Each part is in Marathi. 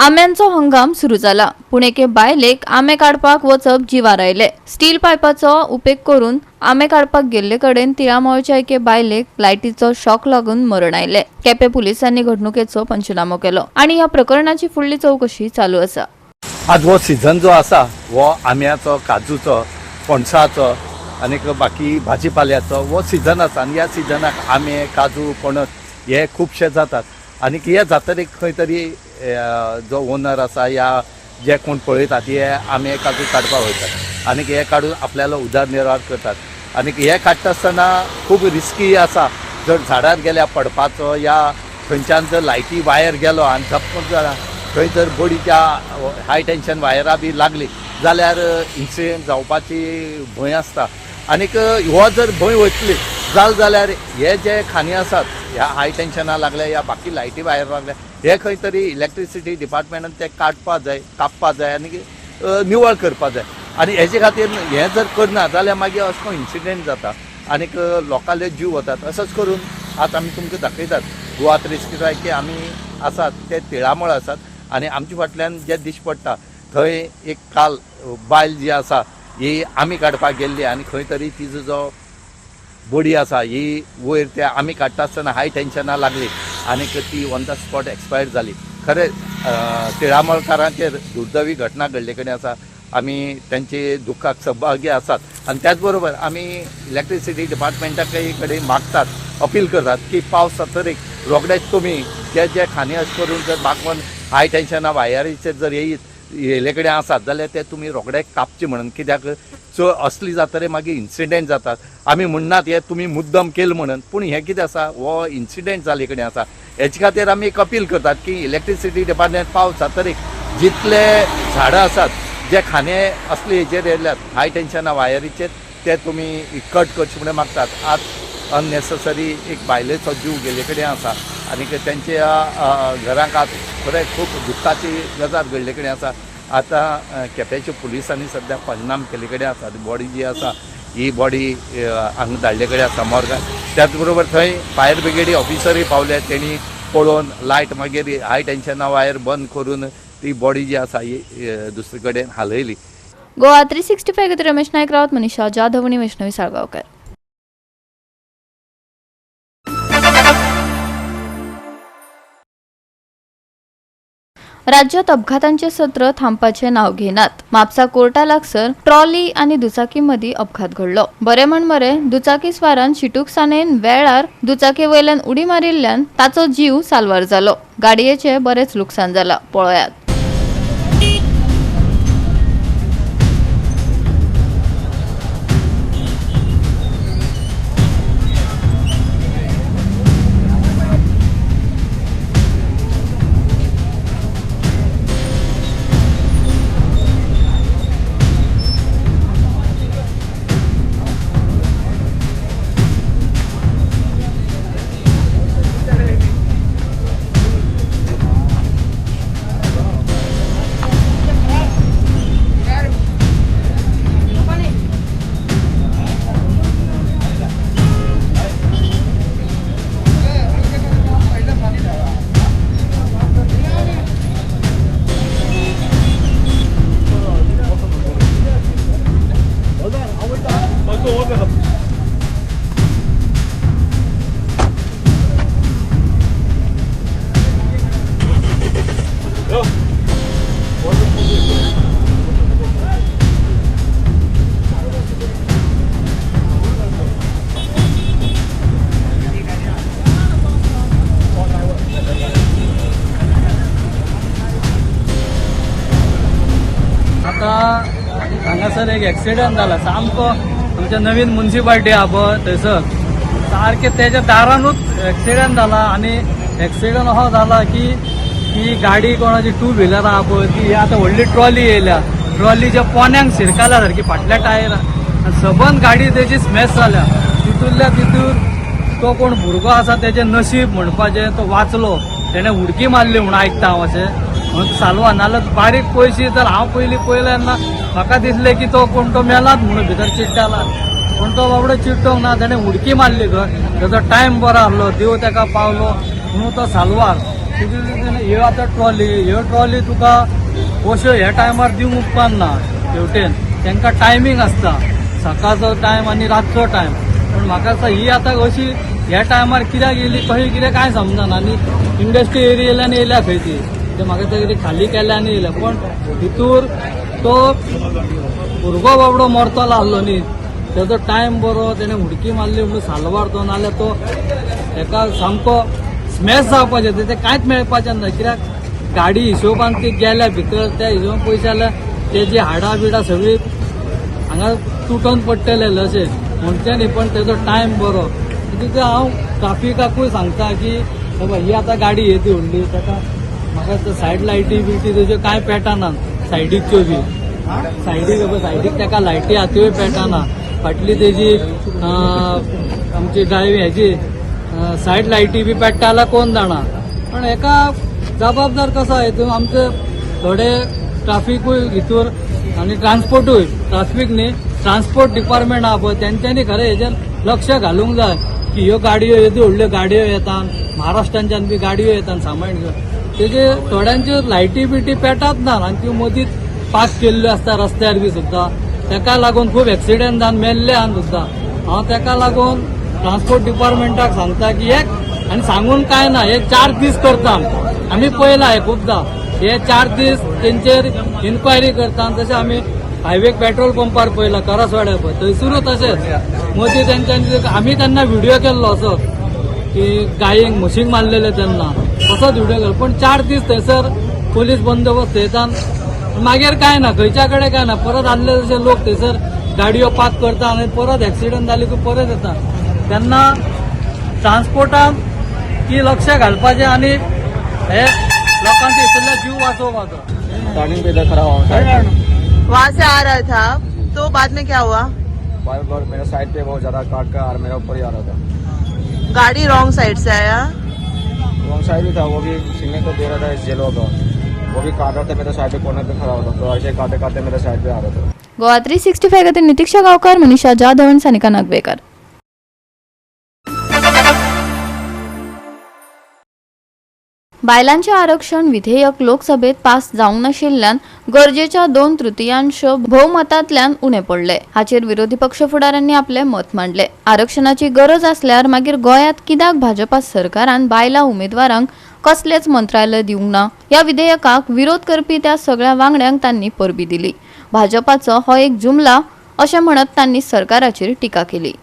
आंब्यांचो हंगाम सुरू जाला. पुणेके बायलेक आंबे काडपाक वचप जिवार आयले. स्टील पायपाचो उपेग करून आंबे काडपाक गेल्ले कडेन तिळामोळच्या एके बायलेक लायटीचो शॉक लागून मरण आयले. केपें पुलिसांनी घडणुकेचो पंचनामो केलो आणि ह्या प्रकरणाची फुडली चौकशी चालू आसा. आज हो सीझन जो आसा हो आंब्याचो, काजूचो, पणसाचो आनी बाकी भाजीपाल्याचो हो सीझन आसा आनी ह्या सिजनाक आंबे, काजू, पणस हे खुबशे जातात आनी हे जातकीर खंय तरी जो ओनर आसा या जे कोण पळयतात हे आंबे, काजू काडपाक वयतात आनी हे काडून आपल्याला उदरनिर्वाह करतात आनी हे काडटा आसतना खूब रिस्की आसा. जर झाडार गेल्या पडपाचो या खंयच्यान जर लायटी वायर गेलो आनी झप्प जाला खंय जर बडीच्या हाय टेन्शन वायरां बी लागली जाल्यार इन्सिडेंट जावपाची भंय आसता. आनीक हो जर भंय वतली जाल्यार हे जे खाणी आसात ह्या हाय टेन्शना लागल्या या बाकी लायटी वायर लागल्या हे खंय तरी इलेक्ट्रिसिटी डिपार्टमेंटान ते काडपा जाय, कापपा जाय आनी निवळ करपा जाय. आनी हेजे खातीर हे जर करना जाल्यार मागीर असो इन्सिडेंट जाता आनीक लोकांले जीव वतात. असोच करून आतां आमी तुमकां दाखयतात गोवा 365 आमी आसात ते तिळामोळ आसात आनी आमचे फाटल्यान जे दिश्ट पडटा थंय एक काल बायल जी आसा ही आमी काडपाक गेल्ली आनी खंय तरी तिजो जो बॉडी आसा ही वयर त्या आमी काडटा आसतना हाय टेन्शना लागली आनीक ती ऑन द स्पॉट एक्सपायर जाली. खरें तिळामोळकारांचेर दुर्दैवी घटना घडले कडेन आसा. आमी त्यांचे दुखाक सहभागी आसात आनी त्याच बरोबर आमी इलेक्ट्रिसिटी डिपार्टमेंटाकय कडेन मागतात, अपील करतात की पावस जातरीक रोखडेच तुमी जे खाणी अशें करून जर मागोवन हाय टेन्शना वायरीचेर जर येयले कडेन आसात जाल्यार ते तुमी रोखडे कापचे म्हणून. कित्याक असली जातरे मागीर इन्सिडेंट जातात. आमी म्हणनात हे तुमी मुद्दम केले म्हणून, पूण हे कितें आसा हो इन्सिडेंट जाले कडेन आसा. हेचे खातीर आमी एक अपील करतात की इलेक्ट्रिसिटी डिपार्टमेंट पावस जातरीक जितले झाडां आसात जे खाणे असले हेचेर येयल्यात हाय टेन्शना वायरीचेर ते तुमी कट करचे म्हणून मागतात. आज अननेसेसरी एक बायलेचो जीव गेले कडेन आसा आनी त्यांच्या घरांक आज खरें खूब दुख्खाची गजाल घडले कडेन आसा. आतां केप्याच्या पुलिसांनी सद्या पंचनाम केले कडेन आसा. बॉडी जी आसा ही बॉडी हांगा धाडले कडेन आसा मॉर्गान. त्याच बरोबर थंय फायर ब्रिगेडी ऑफिसरूय पावले, तेणी पळोवन लायट मागीर हाय टेन्शना वायर बंद करून ती बॉडी जी आसा ही दुसरे कडेन हालयली. गोवा 365 खातीर रमेश नायक रावत, मनीषा जाधव आनी वैष्णवी साळगांवकर. राज्यात अपघातांचे सत्र थांबपाचे नाव घेनात. म्हापसा कोर्टा लागसर ट्रॉली आणि दुचाकी मदी अपघात घडलो. बरे म्हण बरें दुचाकी स्वारान शिटूकसाणेन वेळार दुचाकी वयल्यान उडी मारिल्ल्यान ताचो जीव साल्वार जालो. गाडयेचे बरेच लुकसाण जाला. पळयात. हांगासर एक एक्सिडेंट जाला सामको आमच्या नवीन म्युन्सिपाल्टी आहा पळय थंयसर सारखे तेच्या दारानूच एक्सिडेंट जाला. आनी एक्सिडेंट असो जाला की ही गाडी कोणाची 2 व्हिलर आहा पळय ती आतां व्हडली ट्रॉली येयल्या. ट्रॉलीच्या पोन्यांक शिरकाल्या सारकी फाटल्या टायरान सबंद गाडी तेची स्मॅश जाल्या. तितूंतल्या तितून तो कोण भुरगो आसा तेजें नशीब म्हणपाचें तो वाचलो. तेणें उडकी मारली म्हणून आयकता हांव अशें म्हणून चालवा. नाल्यार बारीक पयशी तर हांव पयलीं पळयल्यार म्हाका दिसलें की तो कोण तो मेलात म्हणून भितर चिड्डाला, पूण तो बाबडो चिड्डोंक ना. तेणें उडकी मारली खंय. तेजो टायम बरो आसलो, देव तेका पावलो म्हणून तो साल्वार. ह्यो आतां ट्रॉली तुका अश्यो ह्या टायमार दिवंक उपकारना शेवटेन तांकां टायमींग आसता सकाळचो टायम आनी रातचो टायम पण म्हाका दिसता ही आतां अशी ह्या टायमार कित्याक येयली कशी कितें कांय समजना आनी इंडस्ट्री एरियेल्यान येयल्या खंय ती ते म्हाका दिसता कितें खाली केल्यान येयल्या पण भितूर तो भुरगो बाबडो मरतलो आसलो न्ही तेजो टायम बरो तेणें उडकी मारली म्हणून सालवार तो नाल्यार तो एका सामको स्मॅश जावपाचें तें कांयच मेळपाचें ना कित्याक गाडी हिशोबान ती गेल्या भितर त्या हिशोबान पयशे जाल्यार तेजी हाडां बिडां सगळीं हांगा तुटून पडटलें अशें म्हणचें न्ही पण तेजो टायम बरो देखीक हांव ट्राफिकाकूय सांगता की बाबा ही आतां गाडी येदी व्हडली ताका म्हाका सायड लायटी बिटी तेज्यो कांय पेटनात सायडीच्यो बी सायडीक ताका लायटी आहा त्योय पेटना फाटली तेजी आमची ड्रायव्ह हेजी सायड लायटी बी पेट्टा जाल्यार कोण जाणा पण हेका जबाबदार कसो हितून आमचे थोडे ट्राफिकूय हितूर आनी ट्रान्सपोर्टूय ट्राफिक न्ही ट्रान्सपोर्ट डिपार्टमेंट आहा पळय तेंच्यांनी खरें हेजेर लक्ष घालूंक जाय की ह्यो गाडयो येदी व्हडल्यो गाडयो येतात महाराष्ट्रांच्यान बी गाडयो येतात सामान घेवन तेजे थोड्यांच्यो लायटी बिटी पेटात ना आनी त्यो मदींच पास केल्ल्यो आसता रस्त्यार बी सुद्दां तेका लागून खूब एक्सिडेंट जावन मेल्ले आहा सुद्दां हांव तेका लागून ट्रान्सपोर्ट डिपार्टमेंटाक सांगता की एक आनी सांगून कांय ना हे 4 दीस करता आमी पळयला हे खुबदां हे 4 दीस तेंचेर इन्क्वायरी करता तशें आमी हायवेक पेट्रोल पंपार पळयला करसवाड्यार पळय थंयसरूय तशेंच मदीं तेंच्यांनी आमी तेन्ना व्हिडिओ केल्लो असो की गायेक म्हशीक मारलेले तेन्ना तसोच व्हिडिओ केलो पण 4 दीस थंयसर पोलीस बंदोबस्त थंयच्यान मागीर कांय ना खंयच्या कडेन कांय ना परत आसले तशे लोक थंयसर गाडयो पार्क करता आनी परत एक्सिडेंट जाली की परत येता तेन्ना ट्रान्सपोर्टान की लक्ष घालपाचें आनी हे लोकांचे हितूंतले जीव वाचोवपाचो टर्निंग पे इधर खड़ा हुआ वहाँ से आ रहा था तो बाद में क्या हुआ बार मेरा साइड पे बहुत ज्यादा काट का और मेरा ऊपर ही आ रहा था गाड़ी रॉन्ग साइड से आया रॉन्ग साइड भी था वो भी सिग्नल तो दे रहा था जेलो का वो भी काट रहा था मेरे साइड पे कॉर्नर पे खड़ा होता तो ऐसे काटे काटे मेरे साइड पे आ रहा था गोवा 365 खातीर नितीक्षा गांवकार मनीषा जाधव आनी सानिका नागवेकर. बायलांचे आरक्षण विधेयक लोकसभेत पास जावंक नाशिल्ल्यान गरजेच्या 2/3 भोवमतांतल्यान उणें पडले. हाचेर विरोधी पक्ष फुडाऱ्यांनी आपले मत मांडले. आरक्षणाची गरज असल्यार मागीर गोंयांत कित्याक भाजपा सरकारान बायला उमेदवारांक कसलेच मंत्रालय दिवंक ना ह्या विधेयकाक विरोध करपी त्या सगळ्या वांगड्यांक तांणी परबी दिली. भाजपाचो हो एक जुमला अशें म्हणत तांणी सरकाराचेर टिका केली.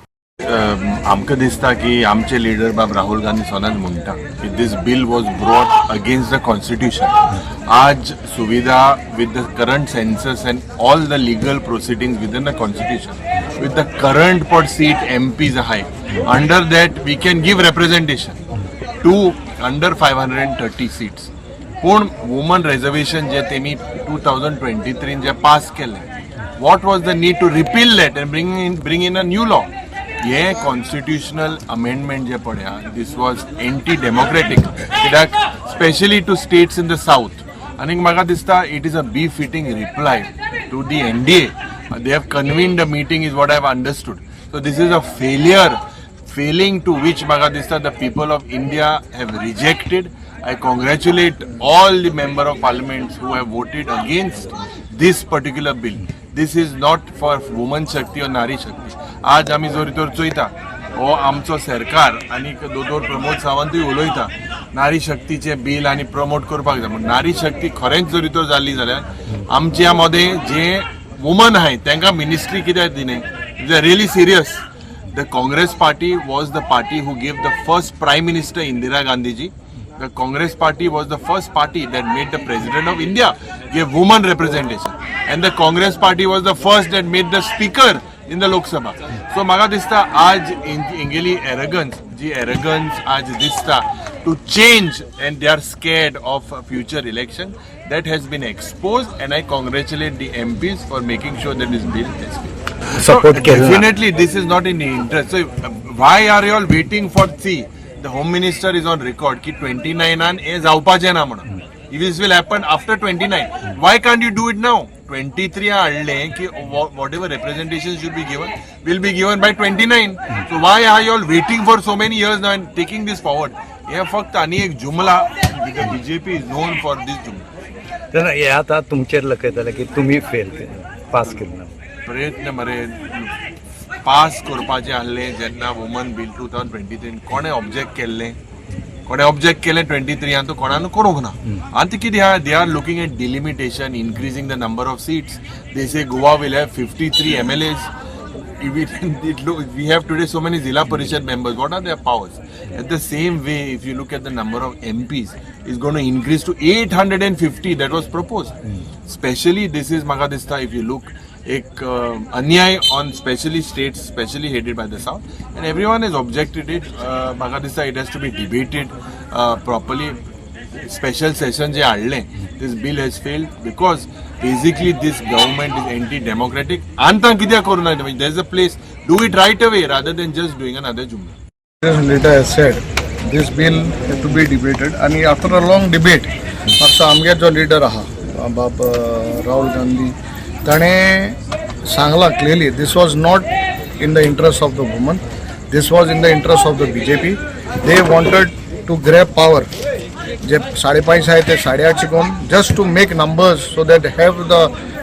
आमकां दिसता की आमचे लीडर बाब राहुल गांधी सोनाज म्हणटा की this bill was brought against the constitution. आज सुविधा with the current census and all the legal proceedings within the constitution with the current pot seat MPs आहाय under that we can give representation to under 530 seats. पूण वुमन रिजर्वेशन जे तेमी 2023 जे पास केले what was the need to repeal that and bring in a new law. ये constitutional amendment जे पड्या this was anti-democratic कित्याक especially to states in the south. आनी म्हाका दिसता it is a befitting reply to the NDA. They have convened a meeting is what I have understood. So this is a failing to which म्हाका दिसता the people of India have rejected. I congratulate all the member of parliament who have voted against this particular bill. This is not for woman shakti or nari shakti. आज आमी जोरी तोर चोयता हो आमचो सरकार आनी दोतोर प्रमोद सावंतूय उलयता नारी शक्तीचे बिल आनी प्रमोट करपाक जाय म्हण. नारी शक्ती खरेंच जोरी तोर जाल्ली जाल्यार आमच्या मदें जे वुमन आहाय तांकां मिनिस्ट्री कित्याक दिले. It is really serious. The Congress party was the party who gave the first prime minister Indira गांधीजी. The Congress party was the first party that made the President of India give woman representation, and the Congress party was the first that made the Speaker in the Lok Sabha. So म्हाका दिसता आज इंगेली arrogance आज दिसता to change and they are scared of a future election that has been exposed, and I congratulate the MPs for making sure that this bill is passed. Support Definitely this is not in the interest. So why are you all waiting for the Home Minister is on record ki 29 an is जावपाचे ना म्हणून. This will happen after 29. Why can't you do it now? 23 हाडले की whatever representation should be given will be given by 29. So why are you all waiting for so many years now and taking this forward? हे फक्त आणि एक जुमला because BJP is known for this Jumla. तर हे आता तुमचेर लकयतले की तुम्ही फेल पास केलं ना. प्रयत्न मरे पास करपाचे आहले जेन्ना वुमन बील 2023 कोणे ऑब्जेक्ट केल्ले कोणे ऑब्जेक्ट केले 23 तो कोणान करूंक ना आनी कितें आहा they are looking at delimitation increasing the number of seats they say Goa will have 53 MLAs. We have today so many Zilla Parishad members. What are their powers? At the same way, if you look at the number of MPs, is going to increase to 850 that was proposed. Especially, this is Magadista, if you look, एक अन्याय on specially states, specially headed by the South, and everyone has objected it. Magadista, it has to be debated properly. Special session जे हाडले, this bill has failed because basically this government is anti-democratic. आंतां कित्याक करूना? There is a place, do it right away rather than just doing another Jumla. This leader has said this bill had to be debated and after a long debate मागचा आमगे जो लीडर आहा बाब राहुल गांधी ताणे सांगला clearly this was not in the interest of the women, this was in the interest of the BJP. They wanted to grab power. जे 5.5 आहे ते 8.5 करून just to make numbers so that have the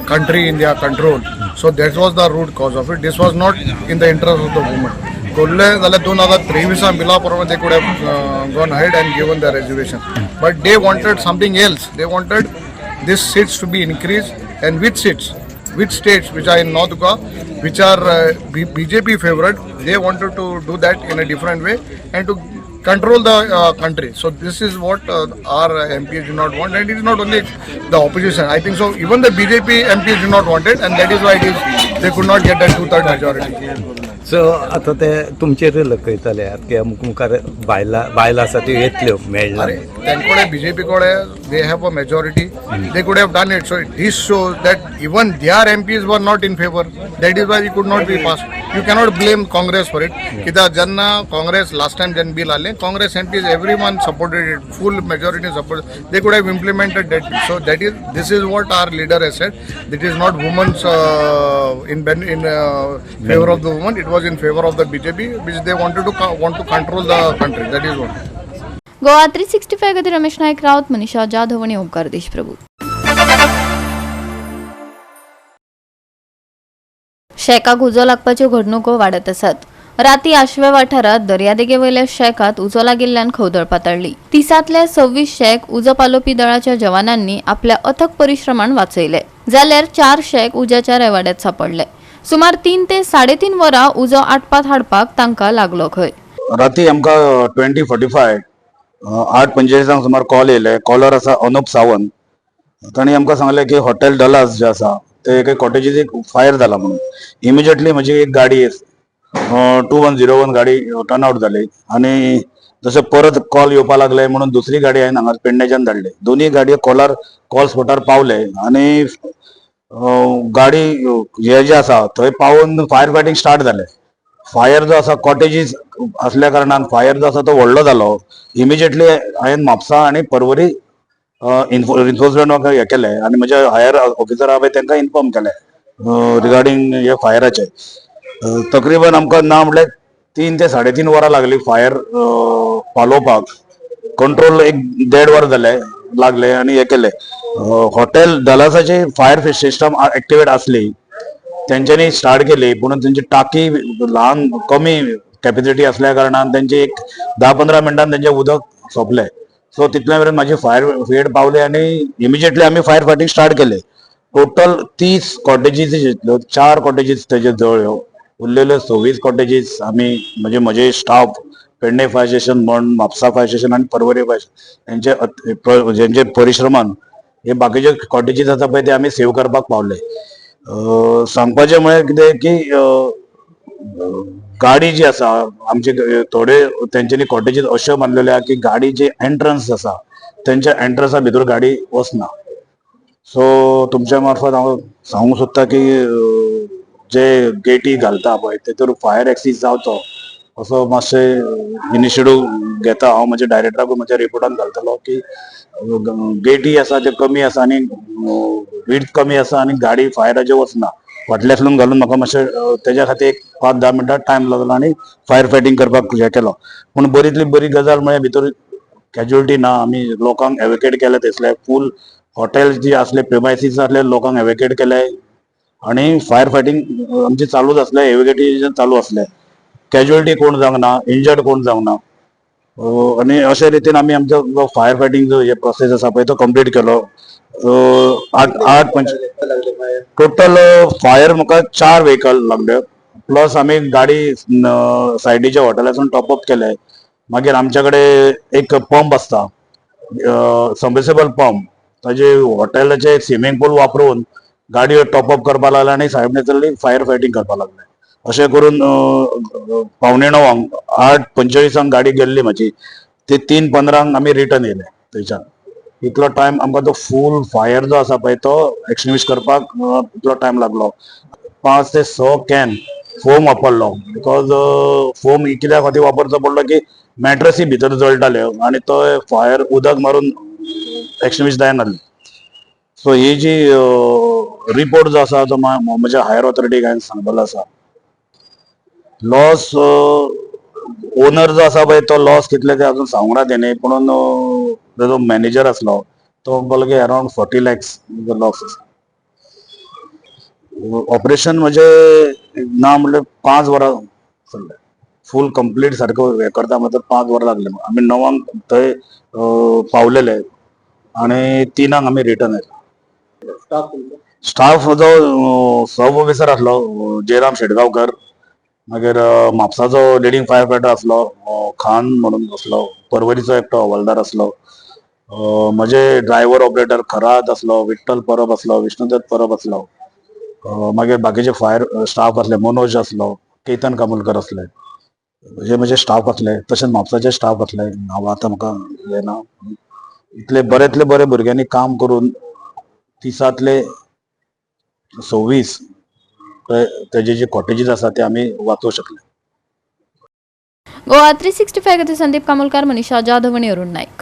country in their control. So that was the root cause of it. This was not in the interest of the women. कोल्ले जाल्यार 2023 बिला प्रमाणे they could have gone ahead and given the reservation, but they wanted something else. They wanted these seats to be increased, and which seats, which states which are in North Goa, which are BJP favorite, they wanted to do that in a different way and to control the country. So this is what our MPs do not want, and it is not only the opposition. I think so even the BJP MPs do not want it, and that is why it is they could not get a 2/3 majority. So आता ते तुमचेर लकयतले की मुखार बायला आसा त्यो येतल्यो मेळना. अरे तेंकोडे BJP कोडे they have a majority, they could have done it. So this shows that even their MPs were not in favor. That is why it could not be passed. You cannot blame Congress for it. कित्याक जेन्ना Congress last time जेन्ना bill आले, Congress MPs everyone supported it, full majority support. They could have implemented that. So this is what our leader has said. It is not women's in favor of the woman. It was in favor of the BJP, which they want to control the country. That is what. Goa 365 खातीर रमेश नायक रावत, मनीषा जाधव आणि ओंकार देशप्रभू. शेकाक उजो लागपाच्यो घडणुको वाडत आसात. राती आशवे वाठारात दर्यादेगेवयल्या शेकात उजो लागिल्ल्यान खवदळ पातळ्ळी. 30तले 26 शेक उजो पालोवपी दळाच्या जवानांनी आपल्या अथक परिश्रमान वाचयले, जाल्यार 4 शेक उज्याच्या रेवाड्यात सापडले. सुमार 3 ते 3.5 वरां उजो आटपात हाडपाक तांकां लागलो खंय. राती आमकां 20:45 8:45 सुमार कॉल येयले. कॉलर आसा अनुप सावंत. तांणी आमकां सांगलें की हॉटेल डलास जे आसा ते एका कॉटेजीक फायर जाला म्हणून. इमिजिएटली म्हजी एक गाडी 2101 गाडी टर्न आउट जाली आनी जशें परत कॉल येवपाक लागले म्हणून दुसरी गाडी हांवें हांगा पेडणेच्यान धाडली. दोनूय गाडयो कॉल स्पॉटार पावले आनी गाडी हे जे आसा थंय पावून फायर फायटींग स्टार्ट जालें. फायर जो आसा कॉटेजीस असल्या कारणान फायर जो आसा तो व्हडलो जालो. इमिजिएटली हांवें म्हापसा आनी परवरी इन्फोर्समेंट म्हाका हे केले आनी म्हजे हायर ऑफिसर आहा पळय तांकां इन्फॉर्म केलें रिगार्डींग हे फायराचे. तकरीबन आमकां ना म्हटल्यार 3 ते 3.5 वरां लागली फायर पालोवपाक. कंट्रोल एक 1.5 वर लागले आनी हे केले. हॉटेल डलासाची फायर सिस्टम एक्टिवेट आसली, तेंच्यांनी स्टार्ट केली, पूण तेंची टाकी ल्हान कमी कॅपॅसिटी असल्या कारणान तेंचे एक 10-15 मिनटान तेंचें उदक सोंपलें. सो तितल्या मेरेन म्हाजी फायर ब्रिगेड पावली आनी इमिजिएटली आमी फायर फायटींग स्टार्ट केलें. टोटल 30 कॉटेजीस 4 कॉटेजीस तेजे जळ्यो. उरलेल्यो 26 कॉटेजीस आमी म्हजे स्टाफ पेडणे फायर स्टेशन म्हण म्हापसा फायर स्टेशन आनी परवरी फायर स्टेशन जेंचे परिश्रमान हे बाकीचे कॉटेजीस आसा पळय ते आमी सेव करपाक पावले. सांगपाचें म्हळ्यार कितें की गाडी जी आसा आमचे थोडे तेंच्यांनी कॉटेजीस अश्यो बांदलेल्यो आहा की गाडी जे एंट्रन्स आसा तेंच्या एंट्रन्सा भितर गाडी वचना. सो तुमच्या मार्फत हांव सांगूंक सोदता की जे गेटी घालता पळय तेतूर फायर एक्सीस जावचो असो मातशें इनिशिएटीव घेता. हांव म्हज्या डायरेक्टराक म्हज्या रिपोर्टान घालतलो की गेटी आसा ते कमी आसा आनी विड्थ कमी आसा आनी गाडी फायराचे वचना. फाटल्यातल्यान घालून म्हाका मातशें तेज्या खातीर एक 5-10 मिनटां टायम लागलो आनी फायर फायटींग करपाक हे केलो. पूण बरींतली बरी गजाल म्हळ्यार भितर कॅज्युअलिटी ना, आम्ही लोकांक एव्हॅक्युएट केले थंयसले फूल हॉटेल जी असले प्रिमायसीस असले लोकांक एव्हॅक्युएट केले आणि फायर फायटिंग आमची चालूच असले, एव्हॅक्युएशन चालू असले. कॅज्युअलिटी कोण जावंक ना, इंजर्ड कोण जावंक ना. आणि अशे रितीन आम्ही आमचो जो फायर फायटिंग जो हे प्रोसेस आसा पळय तो कंप्लीट केलो. टोटल फायर म्हाका 4 व्हेकल लागले, प्लस आम्ही गाडी सायडीच्या हॉटेलासून टॉपअप केले. मागीर आमच्याकडे एक पंप असता, सबमर्सिबल पंप, ताजे हॉटेलाचे स्विमींग पूल वापरून गाडयो टॉपअप करपाक लागले आणि सायडीतली फायर फायटिंग करपाक लागले. अशें करून 8:45 8:45 गाडी गेल्ली म्हाजी, ती 3:15 आमी रिटर्न येयले थंयच्यान. इतलो टायम आमकां तो फूल फायर जो आसा पळय तो एक्सटिंग्विश करपाक इतलो टायम लागलो. 5 ते 6 कॅन फोम वापरलो, बिकॉज फोम कित्या खातीर वापरचो पडलो की मॅट्रसी भितर जळटाल्यो आणि तो फायर उदक मारून एक्सटिंग्विश जायनासली. सो ही जी रिपोर्ट जो आसा तो म्हज्या हायर ऑथॉरिटीक हांवें सांगलेलो आसा. लॉस ओनर जो आसा पळय तो लॉस कितले ते अजून सांगूंक ना तेणी, पूण जो मॅनेजर आसलो तो म्हणपाक लागलो अरावंड 40 lakhs लॉस आसा. ऑपरेशन म्हणजे ना म्हणल्यार 5 वरां चल्ले, फूल कंप्लीट सारको हे करता म्हणल्यार 5 वरां लागले. आमी 9 थंय पावलेले आणि 3 आमी रिटर्न येयले. स्टाफ जो सब ऑफिसर आसलो जयराम शेटगांवकर, मागीर म्हापसाचो लिडिंग फायर फायटर आसलो खान म्हणून आसलो, परवरीचो एकटो हवालदार आसलो, म्हजे ड्रायव्हर ऑपरेटर खरात आसलो, विठ्ठल परब आसलो, विष्णुदत्त परब आसलो, मागीर बाकीचे फायर स्टाफ आसले, मनोज आसलो, केतन कामुलकर आसले, हे म्हजे स्टाफ आसले. तशेंच म्हापसाचे स्टाफ आसले, नांवां आतां म्हाका हे ना. इतले बरेंतले बरे भुरग्यांनी काम करून दिसांतले 26 तेजे जे कॉटेजीस आसा ते आमी वाचोवंक शकले. गोवा 365 खातीर संदीप कामोलकार, मनीषा जाधव आणि अरुण नाईक.